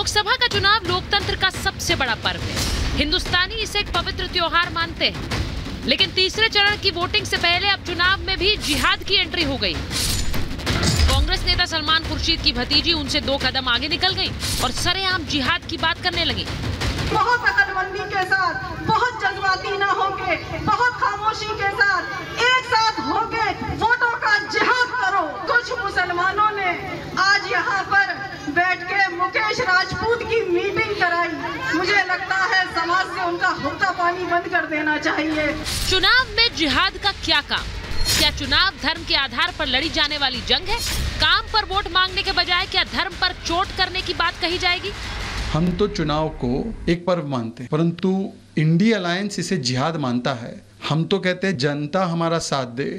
लोकसभा का चुनाव लोकतंत्र का सबसे बड़ा पर्व है। हिंदुस्तानी इसे एक पवित्र त्योहार मानते हैं, लेकिन तीसरे चरण की वोटिंग से पहले अब चुनाव में भी जिहाद की एंट्री हो गई। कांग्रेस नेता सलमान खुर्शीद की भतीजी उनसे 2 कदम आगे निकल गई और सरेआम जिहाद की बात करने लगी। बहुत अकलमंदी के साथ, बहुत जज्बाती न होके, बहुत खामोशी के साथ एक साथ होके वोटों का जिहाद करो। कुछ मुसलमानों ने आज यहाँ पर बैठ के मुकेश राजपूत की मीटिंग कराई। मुझे लगता है समाज से उनका हुक्का पानी बंद कर देना चाहिए। चुनाव में जिहाद का क्या काम? क्या चुनाव धर्म के आधार पर लड़ी जाने वाली जंग है? काम पर वोट मांगने के बजाय क्या धर्म पर चोट करने की बात कही जाएगी? हम तो चुनाव को एक पर्व मानते हैं, परंतु इंडिया अलायंस इसे जिहाद मानता है। हम तो कहते हैं जनता हमारा साथ दे,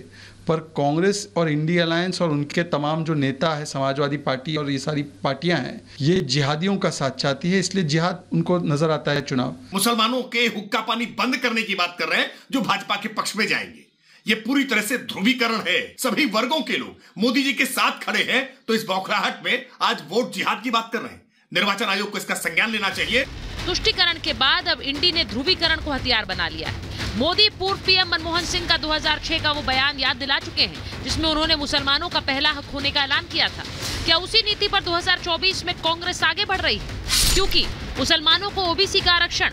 पर कांग्रेस और इंडिया अलायंस और उनके तमाम जो नेता है, समाजवादी पार्टी और ये सारी पार्टियां हैं, ये जिहादियों का साथ चाहती है, इसलिए जिहाद उनको नजर आता है। चुनाव मुसलमानों के हुक्का पानी बंद करने की बात कर रहे हैं जो भाजपा के पक्ष में जाएंगे। ये पूरी तरह से ध्रुवीकरण है। सभी वर्गों के लोग मोदी जी के साथ खड़े हैं, तो इस बौखलाहट में आज वोट जिहाद की बात कर रहे हैं। निर्वाचन आयोग को इसका संज्ञान लेना चाहिए। तुष्टीकरण के बाद अब इंडी ने ध्रुवीकरण को हथियार बना लिया है। मोदी पूर्व पीएम मनमोहन सिंह का 2006 का वो बयान याद दिला चुके हैं, जिसमें उन्होंने मुसलमानों का पहला हक होने का ऐलान किया था। क्या उसी नीति पर 2024 में कांग्रेस आगे बढ़ रही है? क्योंकि मुसलमानों को ओबीसी का आरक्षण,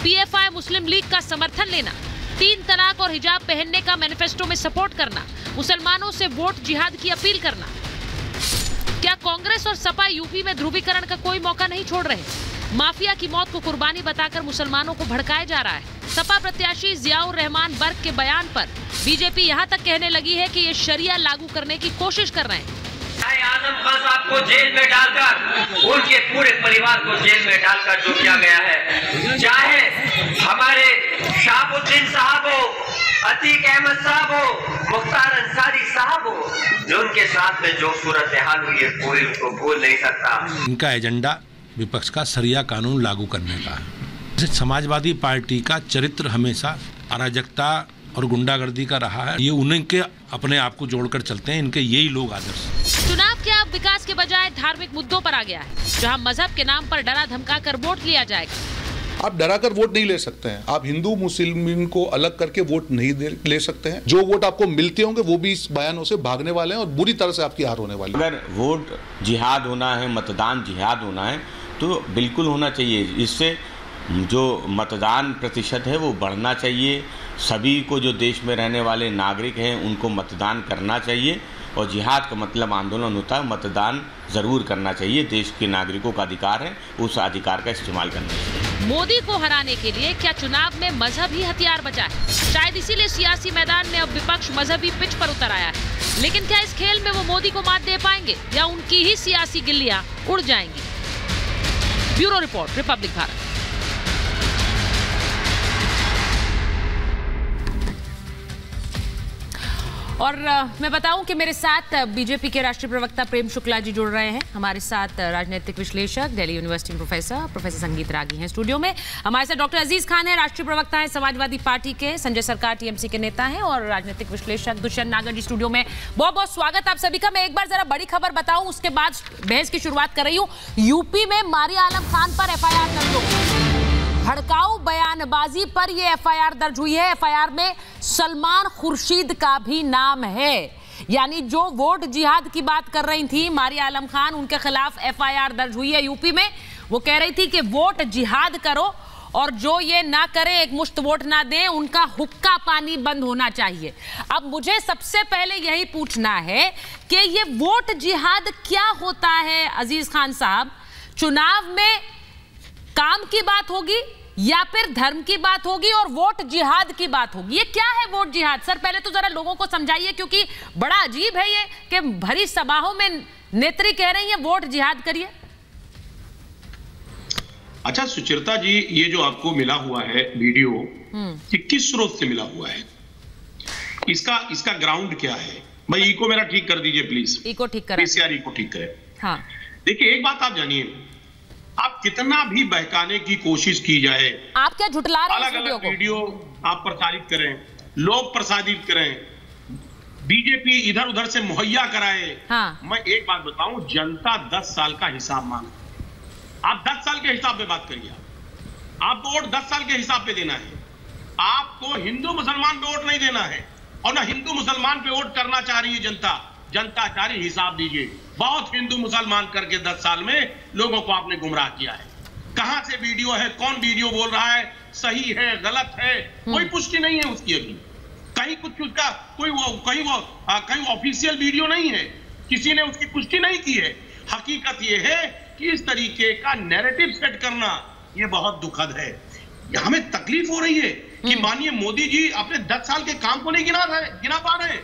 पीएफआई मुस्लिम लीग का समर्थन लेना, 3 तलाक और हिजाब पहनने का मैनिफेस्टो में सपोर्ट करना, मुसलमानों से वोट जिहाद की अपील करना। क्या कांग्रेस और सपा यूपी में ध्रुवीकरण का कोई मौका नहीं छोड़ रहे? माफिया की मौत को कुर्बानी बताकर मुसलमानों को भड़काया जा रहा है। सपा प्रत्याशी जियाउर रहमान बर्क के बयान पर बीजेपी यहाँ तक कहने लगी है कि ये शरिया लागू करने की कोशिश कर रहे हैं। आजम खान साहब को जेल में डालकर, उनके पूरे परिवार को जेल में डालकर जो किया गया है, चाहे हमारे शाहबुद्दीन साहब हो, अतीक अहमद साहब हो, मुख्तार अंसारी साहब हो, जो उनके साथ में जो सूरत हाल हुई है कोई उसको भूल नहीं सकता। इनका एजेंडा विपक्ष का शरिया कानून लागू करने का है। समाजवादी पार्टी का चरित्र हमेशा अराजकता और गुंडागर्दी का रहा है। ये उनके अपने आप को जोड़कर चलते हैं, इनके यही लोग आदर्श। चुनाव क्या अब विकास के बजाय धार्मिक मुद्दों पर आ गया है, जहां मजहब के नाम पर डरा धमका कर वोट लिया जाएगा? आप डरा कर वोट नहीं ले सकते हैं। आप हिंदू मुस्लिम को अलग करके वोट नहीं ले सकते हैं। जो वोट आपको मिलते होंगे वो भी इस बयानों से भागने वाले हैं और बुरी तरह से आपकी हार होने वाली है। अगर वोट जिहाद होना है, मतदान जिहाद होना है, तो बिल्कुल होना चाहिए। इससे जो मतदान प्रतिशत है वो बढ़ना चाहिए। सभी को, जो देश में रहने वाले नागरिक हैं, उनको मतदान करना चाहिए। और जिहाद का मतलब आंदोलन होता है, मतदान जरूर करना चाहिए। देश के नागरिकों का अधिकार है, उस अधिकार का इस्तेमाल करना चाहिए। मोदी को हराने के लिए क्या चुनाव में मजहब ही हथियार बचा है? शायद इसीलिए सियासी मैदान में अब विपक्ष मजहबी पिच पर उतर आया है। लेकिन क्या इस खेल में वो मोदी को मात दे पाएंगे या उनकी ही सियासी गिल्लियां उड़ जाएंगी? Bureau report, Republic Bharat. और मैं बताऊं कि मेरे साथ बीजेपी के राष्ट्रीय प्रवक्ता प्रेम शुक्ला जी जुड़ रहे हैं। हमारे साथ राजनीतिक विश्लेषक, दिल्ली यूनिवर्सिटी प्रोफेसर संगीत रागी हैं स्टूडियो में। हमारे साथ डॉक्टर अजीज खान है, राष्ट्रीय प्रवक्ता है समाजवादी पार्टी के। संजय सरकार टीएमसी के नेता हैं और राजनीतिक विश्लेषक दुष्यंत नागर जी स्टूडियो में। बहुत बहुत स्वागत आप सभी का। मैं एक बार जरा बड़ी खबर बताऊं, उसके बाद बहस की शुरुआत कर रही हूँ। यूपी में मारिया आलम खान पर एफआईआर दर्ज हो गई। भड़काऊ बयानबाजी पर यह एफआईआर दर्ज हुई है। एफआईआर में सलमान खुर्शीद का भी नाम है। यानी जो वोट जिहाद की बात कर रही थी मारिया आलम खान, उनके खिलाफ एफआईआर दर्ज हुई है यूपी में। वो कह रही थी कि वोट जिहाद करो और जो ये ना करे, एक मुश्त वोट ना दें, उनका हुक्का पानी बंद होना चाहिए। अब मुझे सबसे पहले यही पूछना है कि ये वोट जिहाद क्या होता है अजीज खान साहब? चुनाव में काम की बात होगी या फिर धर्म की बात होगी और वोट जिहाद की बात होगी? ये क्या है वोट जिहाद? सर पहले तो जरा लोगों को समझाइए, क्योंकि बड़ा अजीब है ये कि भरी सभाओं में नेत्री कह रही है वोट जिहाद करिए। अच्छा सुचिरता जी, ये जो आपको मिला हुआ है वीडियो, ये किस स्रोत से मिला हुआ है? इसका ग्राउंड क्या है? भाई इको मेरा ठीक कर दीजिए प्लीज। इको ठीक करें, पीसीआर इको ठीक करें। हाँ देखिए, एक बात आप जानिए, आप कितना भी बहकाने की कोशिश की जाए, आप क्या झुटला रहे हैं? अलग अलग वीडियो आप प्रसारित करें, लोग प्रसारित करें, बीजेपी इधर उधर से मुहैया कराए। हाँ। मैं एक बात बताऊं, जनता 10 साल का हिसाब मांगती है। आप 10 साल के हिसाब में बात करिए। आपको वोट 10 साल के हिसाब पे देना है। आपको हिंदू मुसलमान पे वोट नहीं देना है, और ना हिंदू मुसलमान पे वोट करना चाह रही है जनता। जनता चाह रही, हिसाब दीजिए, बहुत हिंदू मुसलमान करके 10 साल में लोगों को आपने गुमराह किया है। कहां से वीडियो है, कौन वीडियो बोल रहा है, सही है गलत है, कोई पुष्टि नहीं है उसकी अभी। कहीं कुछ उसका कहीं ऑफिशियल वीडियो नहीं है, किसी ने उसकी पुष्टि नहीं की है। हकीकत यह है कि इस तरीके का नैरेटिव सेट करना ये बहुत दुखद है। हमें तकलीफ हो रही है कि माननीय मोदी जी अपने 10 साल के काम को नहीं गिना पा रहे।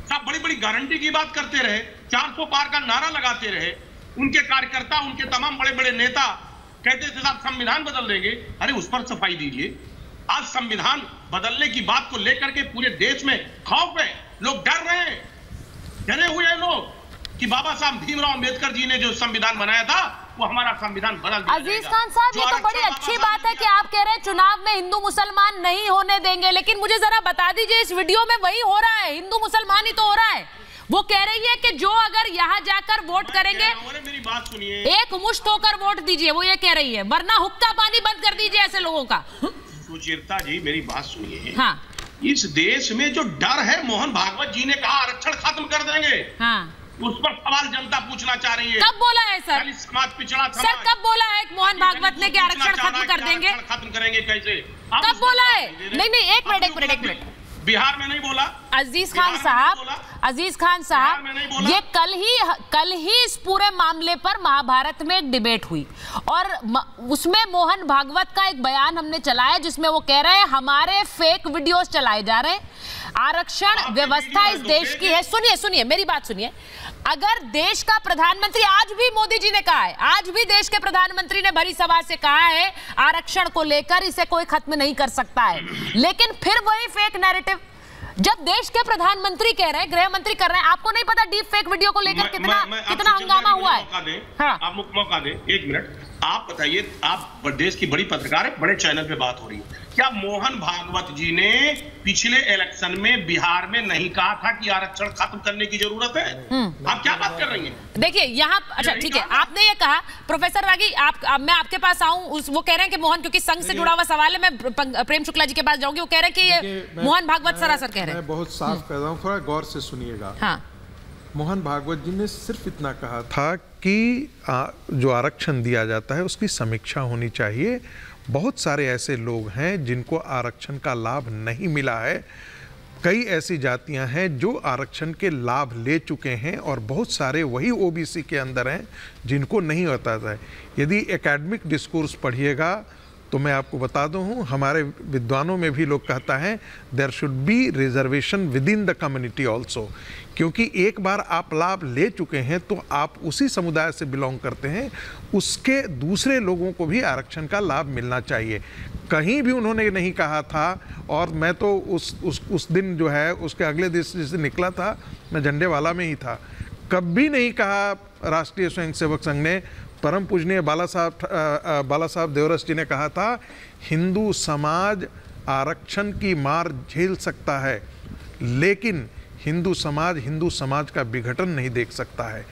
सब बड़ी बड़ी गारंटी की बात करते रहे, 400 पार का नारा लगाते रहे। उनके कार्यकर्ता, उनके तमाम बड़े बड़े नेता कहते थे साहब संविधान बदल देंगे। अरे उस पर सफाई दीजिए। आज संविधान बदलने की बात को लेकर के पूरे देश में खौफ है, लोग डर रहे हैं, डरे हुए हैं लोग कि बाबा साहब भीमराव अंबेडकर जी ने जो संविधान बनाया था वो हमारा संविधान बदल दिया। अजीज खान साहब, ये तो बड़ी अच्छी बात है कि आप कह रहे हैं चुनाव में हिंदू मुसलमान नहीं होने देंगे, लेकिन मुझे जरा बता दीजिए, इस वीडियो में वही हो रहा है, हिंदू मुसलमान ही तो हो रहा है। वो कह रही है कि जो अगर यहाँ जाकर वोट करेंगे, मेरी बात सुनिए, एक मुश्त होकर वोट दीजिए, वो ये कह रही है, वरना हुक्का पानी बंद कर दीजिए ऐसे लोगों का। सुचेता जी मेरी बात सुनिए। हाँ, इस देश में जो डर है, मोहन भागवत जी ने कहा आरक्षण खत्म कर देंगे। हाँ, उस पर सवाल जनता पूछना चाह रही है। कब बोला है सर? समाज पिछड़ा समाज। सर कब बोला है मोहन भागवत ने कि आरक्षण खत्म कर देंगे? खत्म करेंगे कैसे? कब बोला है? नहीं, एक मिनट। बिहार में नहीं बोला। अजीज खान साहब, ये कल ही इस पूरे मामले पर महाभारत में एक डिबेट हुई, और उसमें मोहन भागवत का एक बयान हमने चलाया जिसमें वो कह रहे हैं हमारे फेक वीडियोस चलाए जा रहे हैं, आरक्षण व्यवस्था इस देश की है। सुनिए मेरी बात सुनिए। अगर देश का प्रधानमंत्री, आज भी मोदी जी ने कहा है, आज भी देश के प्रधानमंत्री ने भरी सभा से कहा है आरक्षण को लेकर इसे कोई खत्म नहीं कर सकता है, लेकिन फिर वही फेक नैरेटिव जब देश के प्रधानमंत्री कह रहे हैं, गृह मंत्री कर रहे हैं, आपको नहीं पता डीप फेक वीडियो को लेकर कितना हंगामा हुआ है? हाँ। आप मौका दें, एक मिनट आप बताइए, आप देश की बड़ी पत्रकार है, बड़े चैनल पे बात हो रही है, क्या मोहन भागवत जी ने पिछले इलेक्शन में बिहार में नहीं कहा था कि आरक्षण खत्म करने की जरूरत है? आप क्या बात कर रही हैं? देखिए यहाँ, अच्छा ठीक है, आपने ये कहा। प्रोफेसर रागी, मैं आपके पास आऊं, वो कह रहे हैं कि मोहन, क्योंकि संघ से जुड़ा हुआ सवाल है, मैं प्रेम शुक्ला जी के पास जाऊंगी, वो कह रहे हैं कि ये मोहन भागवत सरासर कह रहे हैं। मैं बहुत साफ कर रहा हूँ, थोड़ा गौर से सुनिएगा। हाँ, मोहन भागवत जी ने सिर्फ इतना कहा था कि जो आरक्षण दिया जाता है उसकी समीक्षा होनी चाहिए। बहुत सारे ऐसे लोग हैं जिनको आरक्षण का लाभ नहीं मिला है। कई ऐसी जातियां हैं जो आरक्षण के लाभ ले चुके हैं, और बहुत सारे वही ओबीसी के अंदर हैं जिनको नहीं होता है। यदि एकेडमिक डिस्कोर्स पढ़िएगा तो मैं आपको बता दूं, हमारे विद्वानों में भी लोग कहता है there should be reservation within the community also, क्योंकि एक बार आप लाभ ले चुके हैं तो आप उसी समुदाय से बिलोंग करते हैं, उसके दूसरे लोगों को भी आरक्षण का लाभ मिलना चाहिए। कहीं भी उन्होंने नहीं कहा था, और मैं तो उस दिन जो है उसके अगले दिन जिस निकला था मैं झंडे वाला में ही था, कभी नहीं कहा राष्ट्रीय स्वयंसेवक संघ ने। परम पूजनीय बाला साहब देवरस जी ने कहा था हिंदू समाज आरक्षण की मार झेल सकता है, लेकिन हिंदू समाज का विघटन नहीं देख सकता है।